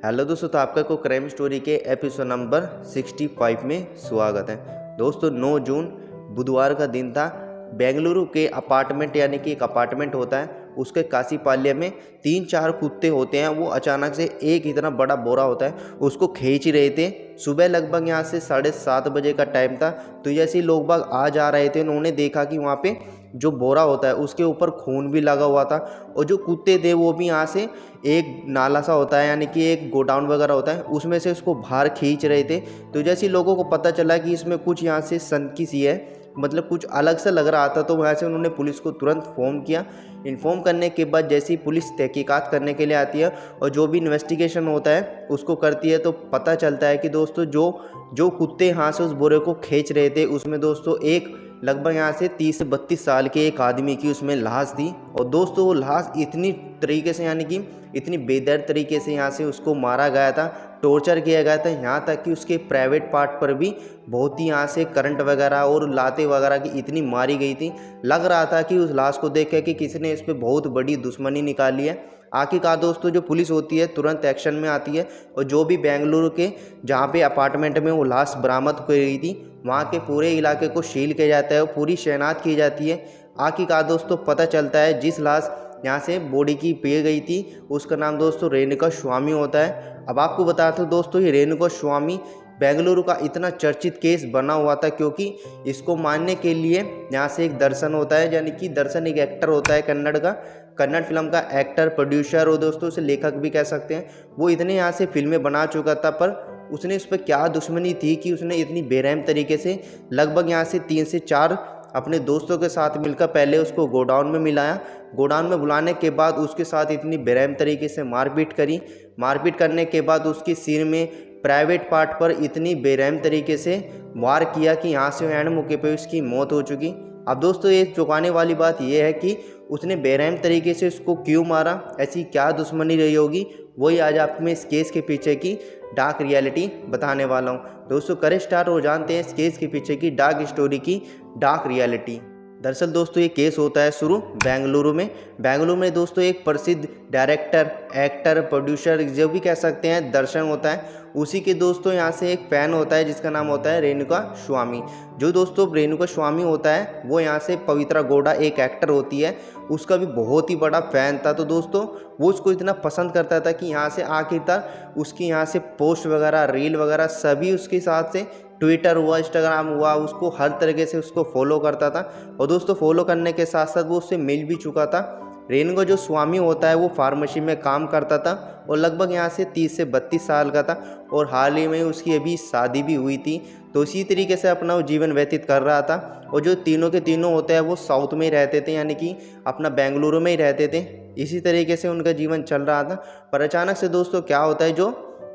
Hello दोस्तों, तो आपका को क्राइम स्टोरी के एपिसोड नंबर 65 में स्वागत है। दोस्तों 9 जून बुधवार का दिन था। बेंगलुरु के अपार्टमेंट यानी कि एक अपार्टमेंट होता है, उसके कासीपाल्य में 3-4 कुत्ते होते हैं। वो अचानक से एक इतना बड़ा बोरा होता है उसको खींच रहे थे। सुबह लगभग यहाँ से 7:30 बजे का टाइम था। तो जैसे ही लोग बाग आ जा रहे थे, उन्होंने देखा कि वहाँ पे जो बोरा होता है उसके ऊपर खून भी लगा हुआ था। और जो कुत्ते थे वो भी यहाँ से एक नाला सा होता है यानी कि एक गोडाउन वगैरह होता है, उसमें से उसको बाहर खींच रहे थे। तो जैसे लोगों को पता चला कि इसमें कुछ यहाँ से सनकी सी है, मतलब कुछ अलग सा लग रहा था, तो वहाँ से उन्होंने पुलिस को तुरंत फ़ोन किया। इन्फॉर्म करने के बाद जैसे ही पुलिस तहकीकात करने के लिए आती है और जो भी इन्वेस्टिगेशन होता है उसको करती है, तो पता चलता है कि दोस्तों जो जो कुत्ते यहाँ से उस बोरे को खींच रहे थे उसमें दोस्तों एक लगभग यहाँ से 30 से 32 साल के एक आदमी की उसमें लाश थी। और दोस्तों वो लाश इतनी तरीके से यानी कि इतनी बेदर्द तरीके से यहाँ से उसको मारा गया था, टॉर्चर किया गया था, यहाँ तक कि उसके प्राइवेट पार्ट पर भी बहुत ही यहाँ से करंट वगैरह और लाते वगैरह की इतनी मारी गई थी। लग रहा था कि उस लाश को देख कर कि किसी ने इस पर बहुत बड़ी दुश्मनी निकाली है। आखिरकार दोस्तों जो पुलिस होती है तुरंत एक्शन में आती है और जो भी बेंगलुरु के जहाँ पे अपार्टमेंट में वो लाश बरामद की गई थी वहाँ के पूरे इलाके को सील किया जाता है और पूरी शनाख्त की जाती है। आखिरकार दोस्तों पता चलता है जिस लाश यहाँ से बॉडी की पी गई थी उसका नाम दोस्तों रेणुका स्वामी होता है। अब आपको बताता हूँ दोस्तों, ये रेणुका स्वामी बेंगलुरु का इतना चर्चित केस बना हुआ था क्योंकि इसको मानने के लिए यहाँ से एक दर्शन होता है, यानी कि दर्शन एक एक्टर होता है कन्नड़ फिल्म का एक्टर, प्रोड्यूसर और दोस्तों उसे लेखक भी कह सकते हैं। वो इतने यहाँ से फिल्में बना चुका था, पर उसने उस पर क्या दुश्मनी थी कि उसने इतनी बेरहम तरीके से लगभग यहाँ से 3 से 4 अपने दोस्तों के साथ मिलकर पहले उसको गोडाउन में मिलाया। गोडाउन में बुलाने के बाद उसके साथ इतनी बेरहम तरीके से मारपीट करी। मारपीट करने के बाद उसके सिर में प्राइवेट पार्ट पर इतनी बेरहम तरीके से वार किया कि यहाँ से एंड मौके पर उसकी मौत हो चुकी। अब दोस्तों ये चौंकाने वाली बात यह है कि उसने बेरहम तरीके से उसको क्यों मारा, ऐसी क्या दुश्मनी रही होगी, वही आज आप में इस केस के पीछे की डार्क रियलिटी बताने वाला हूँ। दोस्तों करें स्टार्ट और जानते हैं इस केस के पीछे की डार्क स्टोरी की डार्क रियलिटी। दरअसल दोस्तों ये केस होता है शुरू बेंगलुरु में दोस्तों एक प्रसिद्ध डायरेक्टर, एक्टर, प्रोड्यूसर जो भी कह सकते हैं दर्शन होता है। उसी के दोस्तों यहाँ से एक फ़ैन होता है जिसका नाम होता है रेणुका स्वामी। जो दोस्तों रेणुका स्वामी होता है वो यहाँ से पवित्रा गौड़ा एक एक्टर होती है, उसका भी बहुत ही बड़ा फ़ैन था। तो दोस्तों वो उसको इतना पसंद करता था कि यहाँ से आखिर तक उसकी यहाँ से पोस्ट वगैरह, रील वगैरह सभी उसके साथ से, ट्विटर हुआ, इंस्टाग्राम हुआ, उसको हर तरीके से उसको फॉलो करता था। और दोस्तों फॉलो करने के साथ साथ वो उससे मिल भी चुका था। रेणुका जो स्वामी होता है वो फार्मेसी में काम करता था और लगभग यहाँ से 30 से 32 साल का था और हाल ही में उसकी अभी शादी भी हुई थी। तो इसी तरीके से अपना वो जीवन व्यतीत कर रहा था। और जो तीनों के तीनों होते हैं वो साउथ में ही रहते थे, यानी कि अपना बेंगलुरु में ही रहते थे। इसी तरीके से उनका जीवन चल रहा था। पर अचानक से दोस्तों क्या होता है, जो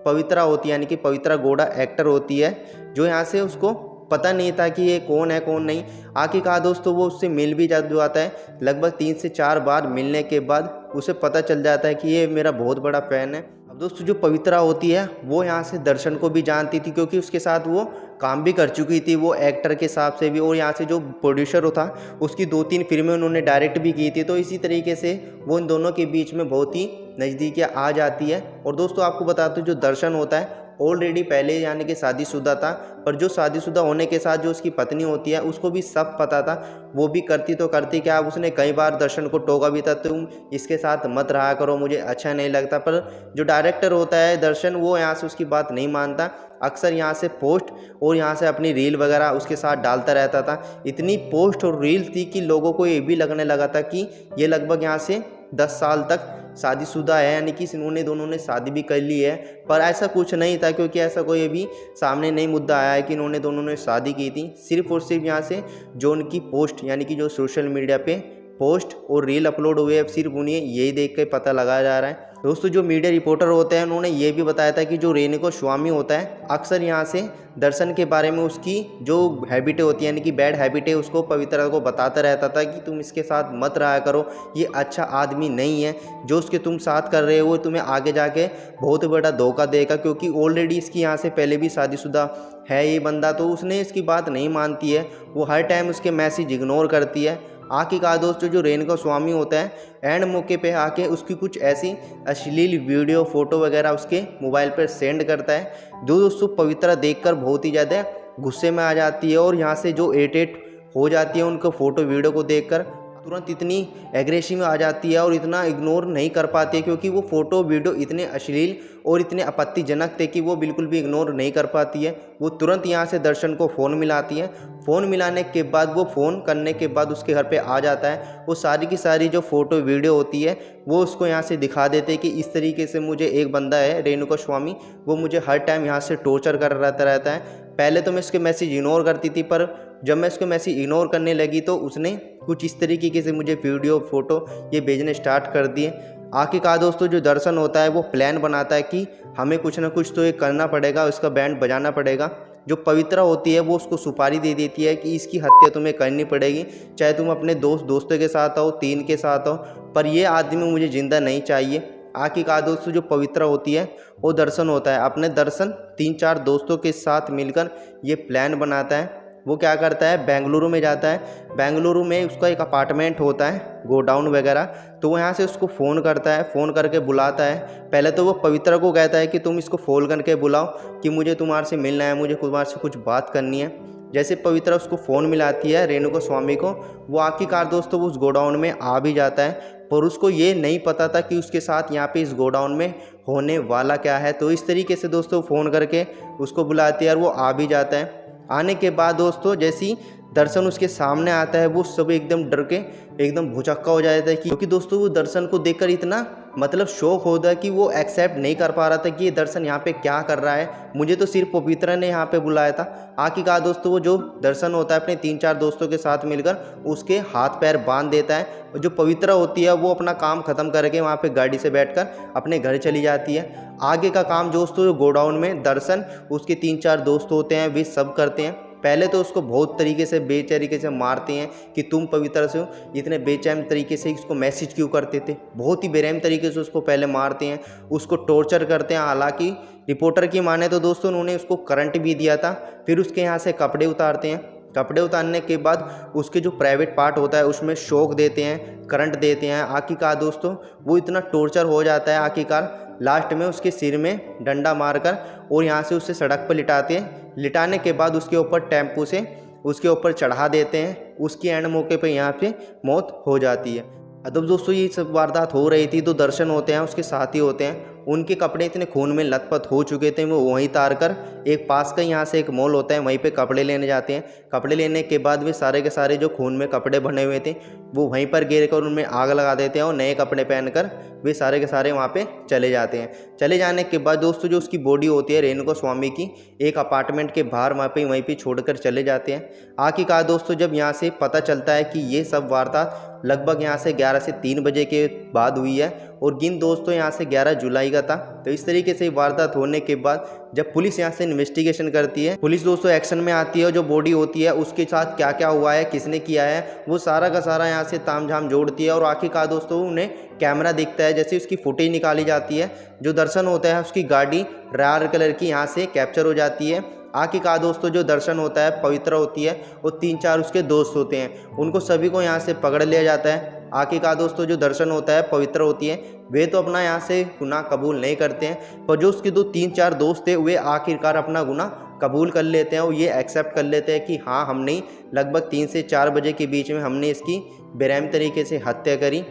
पवित्रा होती है यानी कि पवित्रा गौड़ा एक्टर होती है, जो यहाँ से उसको पता नहीं था कि ये कौन है कौन नहीं। आखिरकार दोस्तों वो उससे मिल भी जाता है। लगभग 3 से 4 बार मिलने के बाद उसे पता चल जाता है कि ये मेरा बहुत बड़ा फ़ैन है। अब दोस्तों जो पवित्रा होती है वो यहाँ से दर्शन को भी जानती थी क्योंकि उसके साथ वो काम भी कर चुकी थी, वो एक्टर के हिसाब से भी, और यहाँ से जो प्रोड्यूसर था उसकी 2-3 फिल्में उन्होंने डायरेक्ट भी की थी। तो इसी तरीके से वो इन दोनों के बीच में बहुत ही नज़दीकियाँ आ जाती है। और दोस्तों आपको बताते हो जो दर्शन होता है ऑलरेडी पहले यानी कि शादीशुदा था, पर जो शादीशुदा होने के साथ जो उसकी पत्नी होती है उसको भी सब पता था। वो भी करती तो करती क्या, उसने कई बार दर्शन को टोका भी था, तुम इसके साथ मत रहा करो, मुझे अच्छा नहीं लगता। पर जो डायरेक्टर होता है दर्शन वो यहाँ से उसकी बात नहीं मानता। अक्सर यहाँ से पोस्ट और यहाँ से अपनी रील वगैरह उसके साथ डालता रहता था। इतनी पोस्ट और रील थी कि लोगों को ये भी लगने लगा था कि ये लगभग यहाँ से 10 साल तक शादीशुदा है, यानी कि इन्होंने दोनों ने शादी भी कर ली है। पर ऐसा कुछ नहीं था क्योंकि ऐसा कोई अभी सामने नहीं मुद्दा आया है कि इन्होंने दोनों ने शादी की थी। सिर्फ और सिर्फ यहाँ से जो उनकी पोस्ट यानी कि जो सोशल मीडिया पे पोस्ट और रील अपलोड हुए, अब सिर्फ उन्हें यही देख कर पता लगाया जा रहा है। दोस्तों जो मीडिया रिपोर्टर होते हैं उन्होंने ये भी बताया था कि जो रेणुका स्वामी होता है अक्सर यहाँ से दर्शन के बारे में उसकी जो हैबिटें होती है यानी कि बैड हैबिटें उसको पवित्रा को बताता रहता था कि तुम इसके साथ मत रहा करो, ये अच्छा आदमी नहीं है, जो उसके तुम साथ कर रहे हो वो तुम्हें आगे जाके बहुत बड़ा धोखा देगा। क्योंकि ऑलरेडी इसकी यहाँ से पहले भी शादीशुदा है ये बंदा, तो उसने इसकी बात नहीं मानती है, वो हर टाइम उसके मैसेज इग्नोर करती है। आखिरकार दोस्तों जो रेणुका स्वामी होता है एंड मौके पे आके उसकी कुछ ऐसी अश्लील वीडियो फोटो वगैरह उसके मोबाइल पर सेंड करता है, जो दोस्तों पवित्रा देखकर बहुत ही ज़्यादा गुस्से में आ जाती है और यहाँ से जो इरिटेट हो जाती है उनको फ़ोटो वीडियो को देखकर, तुरंत इतनी एग्रेसिव आ जाती है और इतना इग्नोर नहीं कर पाती है क्योंकि वो फ़ोटो वीडियो इतने अश्लील और इतने आपत्तिजनक थे कि वो बिल्कुल भी इग्नोर नहीं कर पाती है। वो तुरंत यहाँ से दर्शन को फ़ोन मिलाती है। फ़ोन मिलाने के बाद वो फ़ोन करने के बाद उसके घर पे आ जाता है। वो सारी की सारी जो फ़ोटो वीडियो होती है वो उसको यहाँ से दिखा देते हैं कि इस तरीके से मुझे एक बंदा है रेणुका स्वामी, वो मुझे हर टाइम यहाँ से टॉर्चर कर रहता है। पहले तो मैं इसके मैसेज इग्नोर करती थी, पर जब मैं इसको मैसेज इग्नोर करने लगी तो उसने कुछ इस तरीके से मुझे वीडियो फोटो ये भेजने स्टार्ट कर दिए। आखिरकार दोस्तों जो दर्शन होता है वो प्लान बनाता है कि हमें कुछ ना कुछ तो ये करना पड़ेगा, इसका बैंड बजाना पड़ेगा। जो पवित्रा होती है वो उसको सुपारी दे देती है कि इसकी हत्या तुम्हें करनी पड़ेगी, चाहे तुम अपने दोस्तों के साथ आओ, 3 के साथ आओ, पर ये आदमी मुझे ज़िंदा नहीं चाहिए। आखिरकार दोस्तों जो पवित्रा होती है वो दर्शन होता है अपने 3-4 दोस्तों के साथ मिलकर ये प्लान बनाता है। वो क्या करता है, बेंगलुरु में जाता है। बेंगलुरु में उसका एक अपार्टमेंट होता है, गोडाउन वगैरह, तो वो यहाँ से उसको फ़ोन करता है, फ़ोन करके बुलाता है। पहले तो वो पवित्रा को कहता है कि तुम इसको फ़ोन करके बुलाओ कि मुझे तुम्हारे से मिलना है, मुझे तुम्हारे से कुछ बात करनी है। जैसे पवित्रा उसको फ़ोन मिलाती है रेणुका स्वामी को, वो आखिरकार दोस्तों वो उस गोडाउन में आ भी जाता है, पर उसको ये नहीं पता था कि उसके साथ यहाँ पे इस गोडाउन में होने वाला क्या है। तो इस तरीके से दोस्तों फ़ोन करके उसको बुलाती है और वो आ भी जाता है। आने के बाद दोस्तों जैसी दर्शन उसके सामने आता है वो सब एकदम डर के एकदम भुचक्का हो जाता है क्योंकि दोस्तों वो दर्शन को देखकर इतना मतलब शौक होता है कि वो एक्सेप्ट नहीं कर पा रहा था कि ये दर्शन यहाँ पे क्या कर रहा है, मुझे तो सिर्फ पवित्रा ने यहाँ पे बुलाया था। आखिरकार दोस्तों वो जो दर्शन होता है अपने 3-4 दोस्तों के साथ मिलकर उसके हाथ पैर बांध देता है और जो पवित्रा होती है वो अपना काम ख़त्म करके वहाँ पे गाड़ी से बैठकर अपने घर चली जाती है। आगे का काम दोस्तों गोडाउन में दर्शन उसके 3-4 दोस्त होते हैं वे सब करते हैं। पहले तो उसको बहुत तरीके से बेतरीके से मारते हैं कि तुम पवित्रा से इतने बेचैन तरीके से इसको मैसेज क्यों करते थे, बहुत ही बेरहम तरीके से उसको पहले मारते हैं, उसको टॉर्चर करते हैं। हालांकि रिपोर्टर की माने तो दोस्तों उन्होंने उसको करंट भी दिया था। फिर उसके यहाँ से कपड़े उतारते हैं, कपड़े उतारने के बाद उसके जो प्राइवेट पार्ट होता है उसमें शॉक देते हैं, करंट देते हैं। आखिरकार दोस्तों वो इतना टॉर्चर हो जाता है, आखिरकार लास्ट में उसके सिर में डंडा मारकर और यहाँ से उसे सड़क पर लिटाते हैं। लिटाने के बाद उसके ऊपर टेम्पो से उसके ऊपर चढ़ा देते हैं। उसकी एंड मौके पे यहाँ पे मौत हो जाती है। अब दोस्तों ये सब वारदात हो रही थी तो दर्शन होते हैं उसके साथी होते हैं, उनके कपड़े इतने खून में लथपथ हो चुके थे, वो वहीं तार कर एक पास का यहाँ से एक मॉल होता है वहीं पे कपड़े लेने जाते हैं। कपड़े लेने के बाद वे सारे के सारे जो खून में कपड़े बने हुए थे वो वहीं पर गिर कर उनमें आग लगा देते हैं और नए कपड़े पहनकर वे सारे के सारे वहाँ पे चले जाते हैं। चले जाने के बाद दोस्तों जो उसकी बॉडी होती है रेणुका स्वामी की एक अपार्टमेंट के बाहर वहीं पे छोड़कर चले जाते हैं। आखिरकार दोस्तों जब यहाँ से पता चलता है कि ये सब वारदात लगभग यहाँ से 11 से 3 बजे के बाद हुई है और गिन दोस्तों यहाँ से 11 जुलाई का था। तो इस तरीके से वारदात होने के बाद जब पुलिस यहाँ से इन्वेस्टिगेशन करती है, पुलिस दोस्तों एक्शन में आती है, जो बॉडी होती है उसके साथ क्या क्या हुआ है, किसने किया है, वो सारा का सारा यहाँ से तामझाम जोड़ती है। और आखिरकार दोस्तों उन्हें कैमरा दिखता है, जैसे उसकी फुटेज निकाली जाती है, जो दर्शन होता है उसकी गाड़ी रेड कलर की यहाँ से कैप्चर हो जाती है। आखिरकार दोस्तों जो दर्शन होता है पवित्रा होती है और 3-4 उसके दोस्त होते हैं, उनको सभी को यहाँ से पकड़ लिया जाता है। आखिरकार दोस्तों जो दर्शन होता है पवित्रा होती है वे तो अपना यहाँ से गुनाह कबूल नहीं करते हैं, पर जो उसके 3-4 दोस्त थे वे आखिरकार अपना गुनाह कबूल कर लेते हैं और ये एक्सेप्ट कर लेते हैं कि हाँ हमने लगभग 3 से 4 बजे के बीच में हमने इसकी बेरहम तरीके से हत्या करी।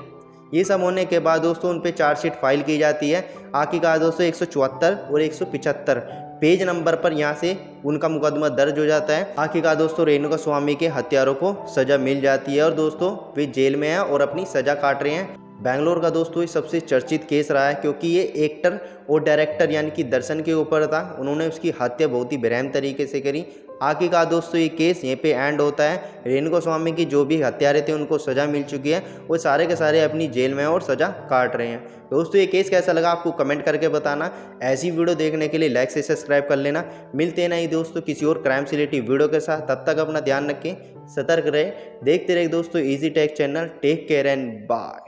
ये सब होने के बाद दोस्तों उन पर चार्जशीट फाइल की जाती है। आखिरकार दोस्तों 174 और 175 पेज नंबर पर यहाँ से उनका मुकदमा दर्ज हो जाता है। आखिरकार दोस्तों रेणुका स्वामी के हत्यारों को सज़ा मिल जाती है और दोस्तों वे जेल में हैं और अपनी सज़ा काट रहे हैं। बैंगलोर का दोस्तों ये सबसे चर्चित केस रहा है क्योंकि ये एक्टर और डायरेक्टर यानी कि दर्शन के ऊपर था। उन्होंने उसकी हत्या बहुत ही बेरहम तरीके से करी। आखिरकार दोस्तों ये केस यहीं पे एंड होता है। रेणुका स्वामी की जो भी हत्यारे थे उनको सज़ा मिल चुकी है, वो सारे के सारे अपनी जेल में और सज़ा काट रहे हैं। दोस्तों ये केस कैसा लगा आपको कमेंट करके बताना। ऐसी वीडियो देखने के लिए लाइक से सब्सक्राइब कर लेना। मिलते हैं नहीं दोस्तों किसी और क्राइम से रिलेटेड वीडियो के साथ, तब तक अपना ध्यान रखें, सतर्क रहे, देखते रहे दोस्तों easy tech channel. Take care and bye.